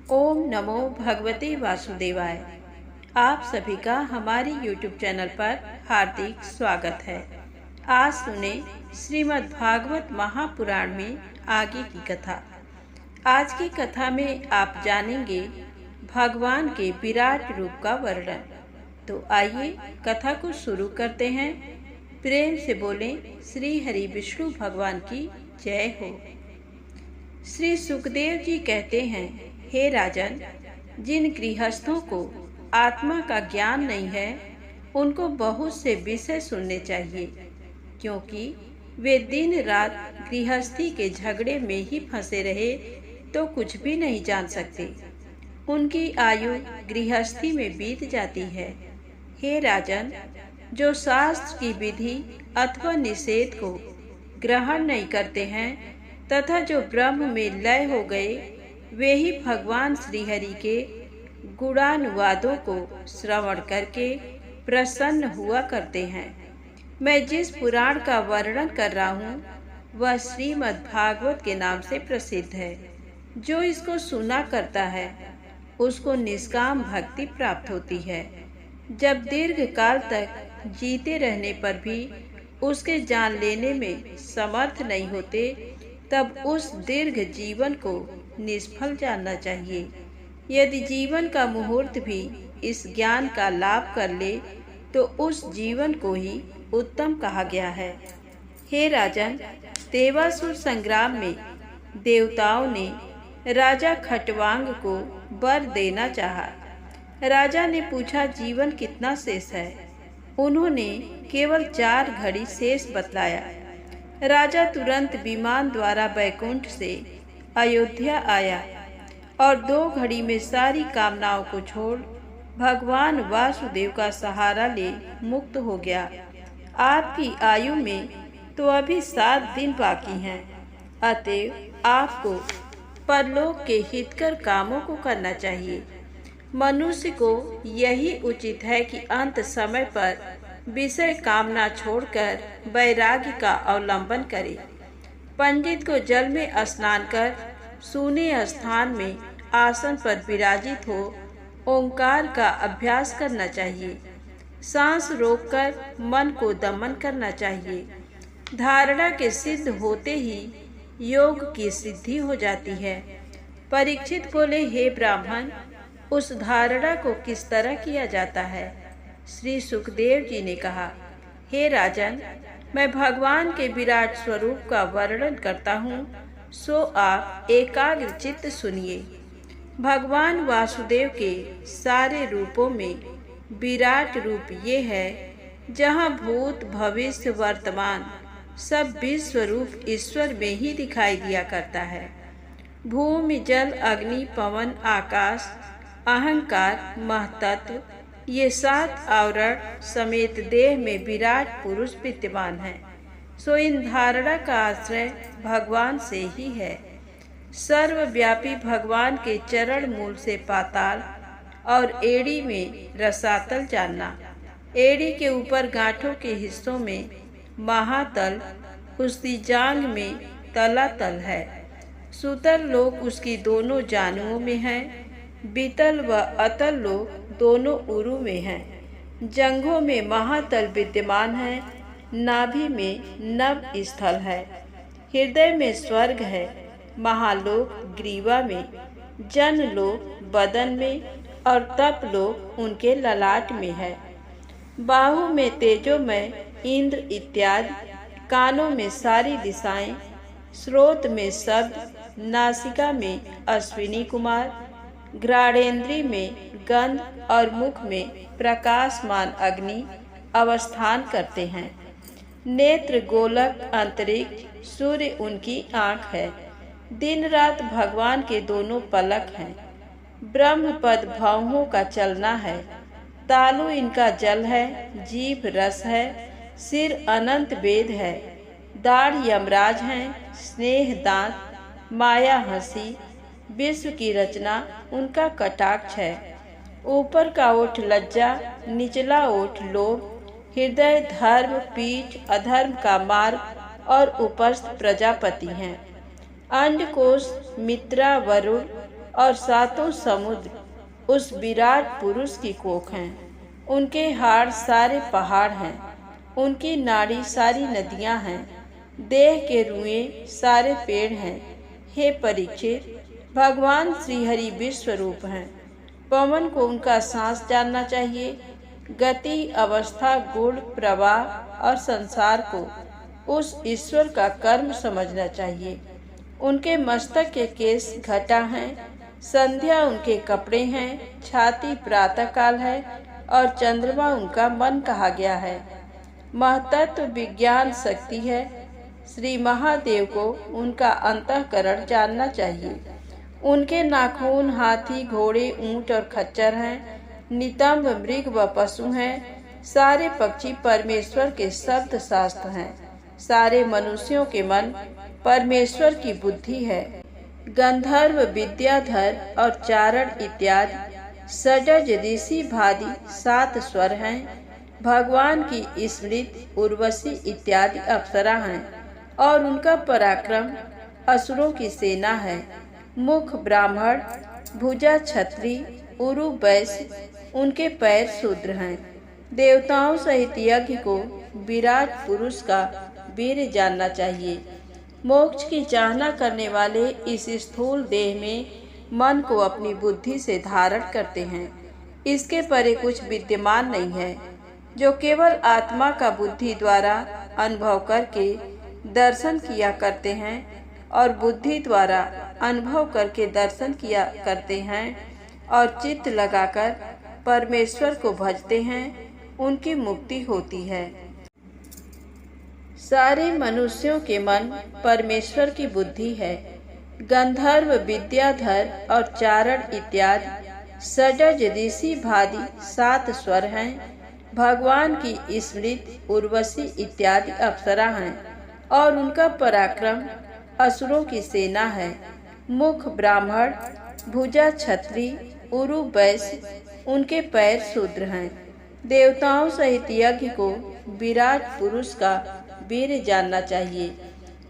ओम नमो भगवते वासुदेवाय। आप सभी का हमारे YouTube चैनल पर हार्दिक स्वागत है। आज सुने श्रीमद् भागवत महापुराण में आगे की कथा। आज की कथा में आप जानेंगे भगवान के विराट रूप का वर्णन। तो आइए कथा को शुरू करते हैं। प्रेम से बोलें श्री हरि विष्णु भगवान की जय हो। श्री सुखदेव जी कहते हैं, हे राजन, जिन गृहस्थों को आत्मा का ज्ञान नहीं है उनको बहुत से विषय सुनने चाहिए, क्योंकि वे दिन रात गृहस्थी के झगड़े में ही फंसे रहे तो कुछ भी नहीं जान सकते। उनकी आयु गृहस्थी में बीत जाती है। हे राजन, जो शास्त्र की विधि अथवा निषेध को ग्रहण नहीं करते हैं तथा जो ब्रह्म में लय हो गए, वे ही भगवान श्रीहरि के गुणानुवादों को श्रवण करके प्रसन्न हुआ करते हैं। मैं जिस पुराण का वर्णन कर रहा हूँ वह श्रीमद् भागवत के नाम से प्रसिद्ध है। जो इसको सुना करता है उसको निष्काम भक्ति प्राप्त होती है। जब दीर्घ काल तक जीते रहने पर भी उसके जान लेने में समर्थ नहीं होते, तब उस दीर्घ जीवन को निष्फल जानना चाहिए। यदि जीवन का मुहूर्त भी इस ज्ञान का लाभ कर ले तो उस जीवन को ही उत्तम कहा गया है। हे राजन, देवासुर संग्राम में देवताओं ने राजा खटवांग को वर देना चाहा। राजा ने पूछा, जीवन कितना शेष है? उन्होंने केवल 4 घड़ी शेष बतलाया। राजा तुरंत विमान द्वारा बैकुंठ से अयोध्या आया और 2 घड़ी में सारी कामनाओं को छोड़ भगवान वासुदेव का सहारा ले मुक्त हो गया। आपकी आयु में तो अभी 7 दिन बाकी हैं, अतएव आपको परलोक के हितकर कामों को करना चाहिए। मनुष्य को यही उचित है कि अंत समय पर विषय कामना छोड़कर वैराग्य का अवलंबन करे। पंडित को जल में स्नान कर सूने स्थान में आसन पर विराजित हो ओंकार का अभ्यास करना चाहिए। सांस रोककर मन को दमन करना चाहिए। धारणा के सिद्ध होते ही योग की सिद्धि हो जाती है। परीक्षित बोले, हे ब्राह्मण, उस धारणा को किस तरह किया जाता है? श्री सुखदेव जी ने कहा, हे राजन, मैं भगवान के विराट स्वरूप का वर्णन करता हूँ, सो आप एकाग्र चित्त सुनिए। भगवान वासुदेव के सारे रूपों में विराट रूप ये है जहाँ भूत भविष्य वर्तमान सब विश्व रूप ईश्वर में ही दिखाई दिया करता है। भूमि जल अग्नि पवन आकाश अहंकार महतत्व ये 7 आवरण समेत देह में विराट पुरुष विद्यमान है। सो इन धारणा का आश्रय भगवान से ही है। सर्वव्यापी भगवान के चरण मूल से पाताल और एड़ी में रसातल जानना। एड़ी के ऊपर गांठों के हिस्सों में महातल, उसकी जांग में तलातल है। सुतल लोक उसकी दोनों जानुओं में है। बीतल व अतल लोक दोनों उरु में हैं। जंघों में महातल विद्यमान है। नाभि में नभ स्थल है। हृदय में स्वर्ग है। महालोक ग्रीवा में, जनलोक बदन में और तपलोक उनके ललाट में है। बाहु में तेजोमय इंद्र इत्यादि, कानों में सारी दिशाएं, स्रोत में शब्द, नासिका में अश्विनी कुमार, घ्राणेन्द्रिय में गंध और मुख में प्रकाशमान अग्नि अवस्थान करते हैं। नेत्र गोलक अंतरिक्ष सूर्य उनकी आँख है। दिन रात भगवान के दोनों पलक हैं। ब्रह्म पद भावों का चलना है। तालु इनका जल है। जीभ रस है। सिर अनंत वेद है। दाढ़ यमराज हैं। स्नेह दांत, माया हंसी, विश्व की रचना उनका कटाक्ष है। ऊपर का ओठ लज्जा, निचला ओठ लोभ, हृदय धर्म, पीठ अधर्म का मार्ग और उपस्थ प्रजापति हैं। अंडकोश मित्रा वरुण, और सातों समुद्र उस विराट पुरुष की कोख हैं। उनके हाड़ सारे पहाड़ हैं, उनकी नाड़ी सारी नदियां हैं, देह के रुएं सारे पेड़ हैं। हे परीक्षित, भगवान श्रीहरि विश्व रूप हैं। पवन को उनका सांस जानना चाहिए। गति, अवस्था, गुण, प्रवाह और संसार को उस ईश्वर का कर्म समझना चाहिए। उनके मस्तक के केस घटा हैं, संध्या उनके कपड़े हैं, छाती प्रातः काल है और चंद्रमा उनका मन कहा गया है। महतत्व विज्ञान शक्ति है। श्री महादेव को उनका अंतःकरण जानना चाहिए। उनके नाखून हाथी, घोड़े, ऊंट और खच्चर हैं। नितंब मृग व पशु हैं। सारे पक्षी परमेश्वर के शब्द शास्त्र हैं। सारे मनुष्यों के मन परमेश्वर की बुद्धि है। गंधर्व, विद्याधर और चारण इत्यादि षड्ज, ऋषि, भादी 7 स्वर हैं। भगवान की स्मृति, उर्वशी इत्यादि अप्सरा हैं और उनका पराक्रम असुरों की सेना है। मुख ब्राह्मण, भुजा क्षत्रिय, उरु वैश्य, उनके पैर शूद्र हैं। देवताओं सहित यज्ञ को विराट पुरुष का वीर जानना चाहिए। मोक्ष की चाहना करने वाले इस स्थूल देह में मन को अपनी बुद्धि से धारण करते हैं। इसके परे कुछ विद्यमान नहीं है। जो केवल आत्मा का बुद्धि द्वारा अनुभव करके दर्शन किया करते हैं और बुद्धि द्वारा अनुभव करके दर्शन किया करते हैं और चित्त लगाकर परमेश्वर को भजते हैं, उनकी मुक्ति होती है। सारे मनुष्यों के मन परमेश्वर की बुद्धि है। गंधर्व, विद्याधर और चारण इत्यादि षड्ज, ऋषि, भादी 7 स्वर हैं। भगवान की स्मृति, उर्वशी इत्यादि अप्सरा हैं और उनका पराक्रम असुरों की सेना है। मुख ब्राह्मण, भुजा क्षत्रिय, उरु वैश्य, उनके पैर शूद्र हैं। देवताओं सहित यज्ञ को विराट पुरुष का वीर जानना चाहिए।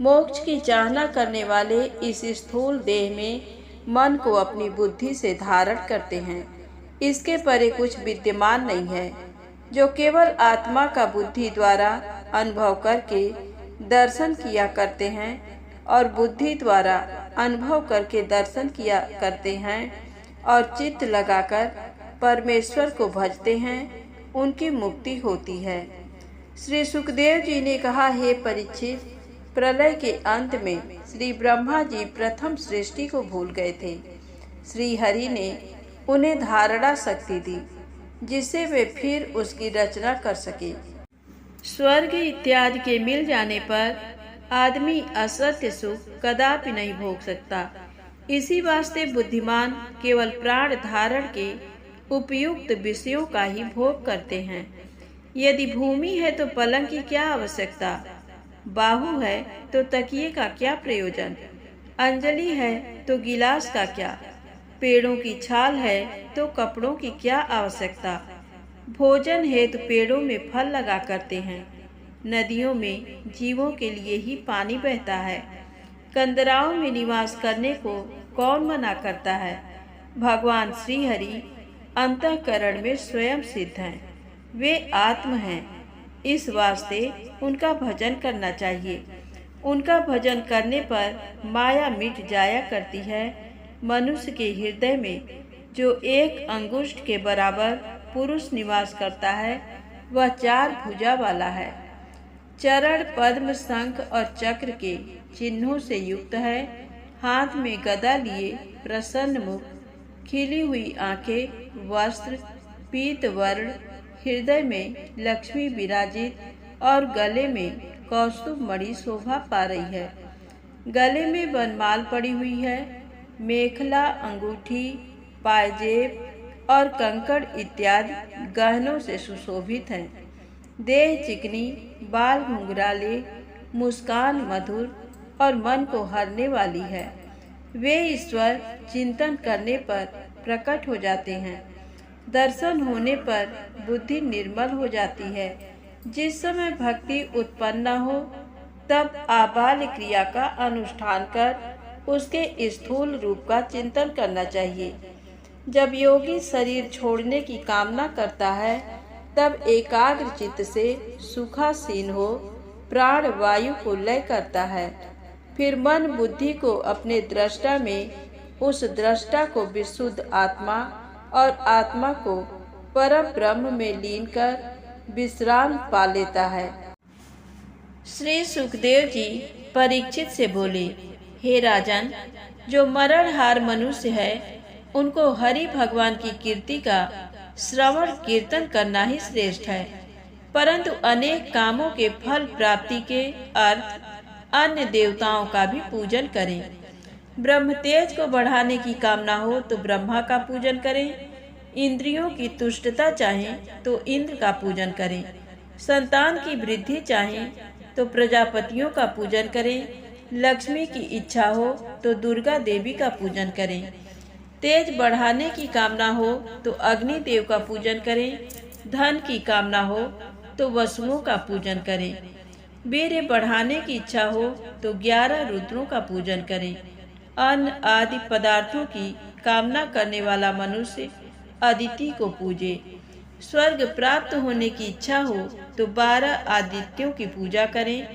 मोक्ष की चाहना करने वाले इस स्थूल देह में मन को अपनी बुद्धि से धारण करते हैं। इसके परे कुछ विद्यमान नहीं है। जो केवल आत्मा का बुद्धि द्वारा अनुभव करके दर्शन किया करते हैं और बुद्धि द्वारा अनुभव करके दर्शन किया करते हैं और चित्त लगाकर परमेश्वर को भजते हैं, उनकी मुक्ति होती है। श्री सुखदेव जी ने कहा, हे परीक्षित, प्रलय के अंत में श्री ब्रह्मा जी प्रथम सृष्टि को भूल गए थे। श्री हरि ने उन्हें धारणा शक्ति दी जिससे वे फिर उसकी रचना कर सके। स्वर्ग इत्यादि के मिल जाने पर आदमी असत्य सुख कदापि नहीं भोग सकता। इसी वास्ते बुद्धिमान केवल प्राण धारण के उपयुक्त विषयों का ही भोग करते हैं। यदि भूमि है तो पलंग की क्या आवश्यकता, बाहु है तो तकिए का क्या प्रयोजन, अंजलि है तो गिलास का क्या, पेड़ों की छाल है तो कपड़ों की क्या आवश्यकता। भोजन है तो पेड़ों में फल लगा करते हैं। नदियों में जीवों के लिए ही पानी बहता है। कंदराओं में निवास करने को कौन मना करता है। भगवान श्री हरि अंतःकरण में स्वयं सिद्ध हैं। वे आत्म हैं। इस वास्ते उनका भजन करना चाहिए। उनका भजन करने पर माया मिट जाया करती है। मनुष्य के हृदय में जो 1 अंगुष्ठ के बराबर पुरुष निवास करता है वह 4 भुजा वाला है। चरण, पद्म, शंख और चक्र के चिन्हों से युक्त है। हाथ में गदा लिए, प्रसन्न मुख, खिली हुई आंखें, वस्त्र पीत वर्ण, हृदय में लक्ष्मी विराजित और गले में कौस्तुभ मणि शोभा पा रही है। गले में वनमाल पड़ी हुई है। मेखला, अंगूठी, पायजेब और कंकड़ इत्यादि गहनों से सुशोभित हैं। देह चिकनी, बाल घुंघराले, मुस्कान मधुर और मन को हरने वाली है। वे ईश्वर चिंतन करने पर प्रकट हो जाते हैं। दर्शन होने पर बुद्धि निर्मल हो जाती है। जिस समय भक्ति उत्पन्न हो तब आबाल क्रिया का अनुष्ठान कर उसके स्थूल रूप का चिंतन करना चाहिए। जब योगी शरीर छोड़ने की कामना करता है, तब एकाग्र चित्त से सुखासीन हो प्राण वायु को लय करता है। फिर मन बुद्धि को अपने दृष्टा में, उस दृष्टा को विशुद्ध आत्मा और आत्मा को परम ब्रह्म में लीन कर विश्राम पा लेता है। श्री सुखदेव जी परीक्षित से बोले, हे राजन, जो मरणहार मनुष्य है, उनको हरि भगवान की कीर्ति का श्रवण कीर्तन करना ही श्रेष्ठ है, परंतु अनेक कामों के फल प्राप्ति के अर्थ अन्य देवताओं का भी पूजन करें। ब्रह्म तेज को बढ़ाने की कामना हो तो ब्रह्मा का पूजन करें, इंद्रियों की तुष्टता चाहें तो इंद्र का पूजन करें, संतान की वृद्धि चाहें तो प्रजापतियों का पूजन करें, लक्ष्मी की इच्छा हो तो दुर्गा देवी का पूजन करें, तेज बढ़ाने की कामना हो तो अग्नि देव का पूजन करें, धन की कामना हो तो वसुओं का पूजन करें, वीर्य बढ़ाने की इच्छा हो तो 11 रुद्रों का पूजन करें, अन्न आदि पदार्थों की कामना करने वाला मनुष्य अदिति को पूजे, स्वर्ग प्राप्त होने की इच्छा हो तो 12 आदित्यों की पूजा करें,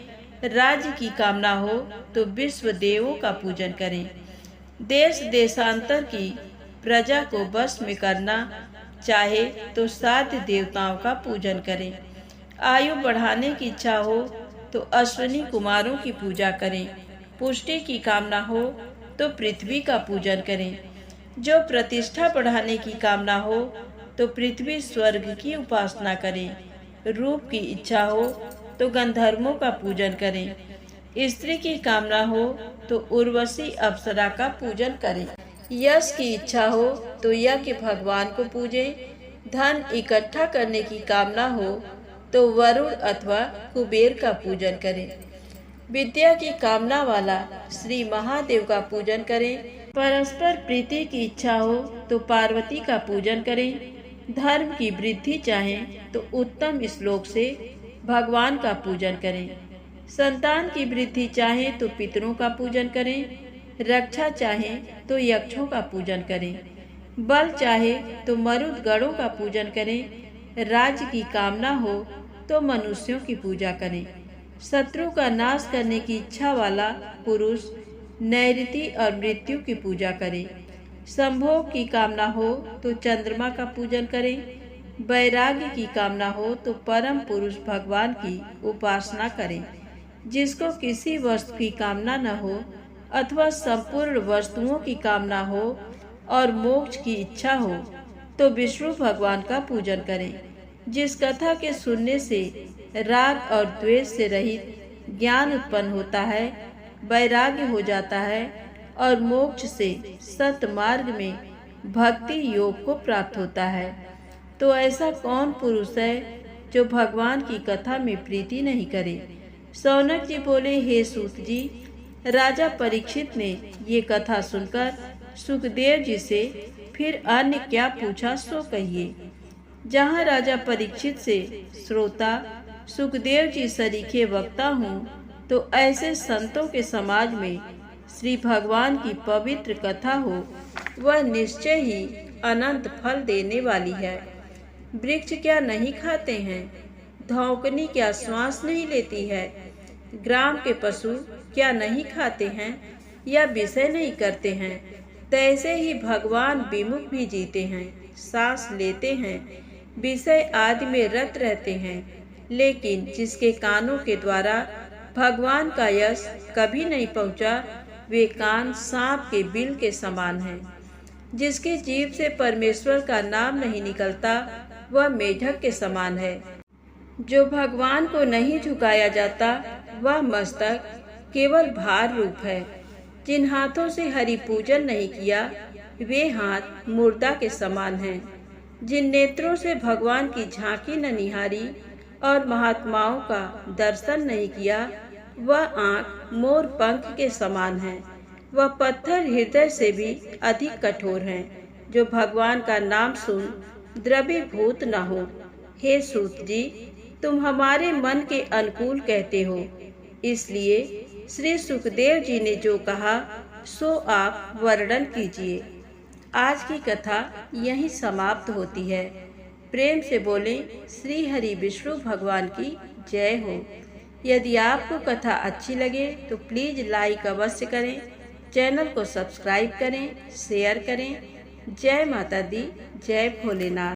राज्य की कामना हो तो विश्व देवों का पूजन करें, देश देशांतर की प्रजा को वश में करना चाहे तो साध्य देवताओं का पूजन करें, आयु बढ़ाने की इच्छा हो तो अश्विनी कुमारों की पूजा करें, पुष्टि की कामना हो तो पृथ्वी का पूजन करें, जो प्रतिष्ठा बढ़ाने की कामना हो तो पृथ्वी स्वर्ग की उपासना करें, रूप की इच्छा हो तो गंधर्वों का पूजन करें, स्त्री की कामना हो तो उर्वशी अप्सरा का पूजन करें, यश की इच्छा हो तो यज्ञ भगवान को पूजे, धन इकट्ठा करने की कामना हो तो वरुण अथवा कुबेर का पूजन करें, विद्या की कामना वाला श्री महादेव का पूजन करें, परस्पर प्रीति की इच्छा हो तो पार्वती का पूजन करें, धर्म की वृद्धि चाहें तो उत्तम श्लोक से भगवान का पूजन करें, संतान की वृद्धि चाहें तो पितरों का पूजन करें, रक्षा चाहें तो यक्षों का पूजन करें, बल चाहे तो मरुद गणों का पूजन करें, राज्य की कामना हो तो मनुष्यों की पूजा करें, शत्रु का नाश करने की इच्छा वाला पुरुष नैऋति और मृत्यु की पूजा करें, संभोग की कामना हो तो चंद्रमा का पूजन करें, वैराग्य की कामना हो तो परम पुरुष भगवान की उपासना करें, जिसको किसी वस्तु की कामना न हो अथवा संपूर्ण वस्तुओं की कामना हो और मोक्ष की इच्छा हो तो विष्णु भगवान का पूजन करें, जिस कथा के सुनने से राग और द्वेष से रहित ज्ञान उत्पन्न होता है, वैराग्य हो जाता है और मोक्ष से सत मार्ग में भक्ति योग को प्राप्त होता है। तो ऐसा कौन पुरुष है जो भगवान की कथा में प्रीति नहीं करे। शौनक जी बोले, हे सूत जी, राजा परीक्षित ने ये कथा सुनकर सुखदेव जी से फिर अन्य क्या पूछा सो कहिए। जहाँ राजा परीक्षित से श्रोता सुखदेव जी सरीखे वक्ता हूँ, तो ऐसे संतों के समाज में श्री भगवान की पवित्र कथा हो, वह निश्चय ही अनंत फल देने वाली है। वृक्ष क्या नहीं खाते हैं, धौंकनी क्या श्वास नहीं लेती है, ग्राम के पशु क्या नहीं खाते हैं या विषय नहीं करते हैं, तैसे ही भगवान विमुख भी जीते हैं, सांस लेते हैं, विषय आदि में रत रहते हैं, लेकिन जिसके कानों के द्वारा भगवान का यश कभी नहीं पहुंचा, वे कान सांप के बिल के समान हैं। जिसके जीभ से परमेश्वर का नाम नहीं निकलता, वह मेढक के समान है। जो भगवान को नहीं झुकाया जाता, वह मस्तक केवल भार रूप है। जिन हाथों से हरि पूजन नहीं किया, वे हाथ मुर्दा के समान हैं। जिन नेत्रों से भगवान की झांकी न निहारी और महात्माओं का दर्शन नहीं किया, वह आँख मोर पंख के समान है। वह पत्थर हृदय से भी अधिक कठोर हैं, जो भगवान का नाम सुन द्रवीभूत न हो। हे सूत जी, तुम हमारे मन के अनुकूल कहते हो, इसलिए श्री सुखदेव जी ने जो कहा सो आप वर्णन कीजिए। आज की कथा यहीं समाप्त होती है। प्रेम से बोलें श्री हरि विष्णु भगवान की जय हो। यदि आपको कथा अच्छी लगे तो प्लीज़ लाइक अवश्य करें, चैनल को सब्सक्राइब करें, शेयर करें। जय माता दी, जय भोलेनाथ।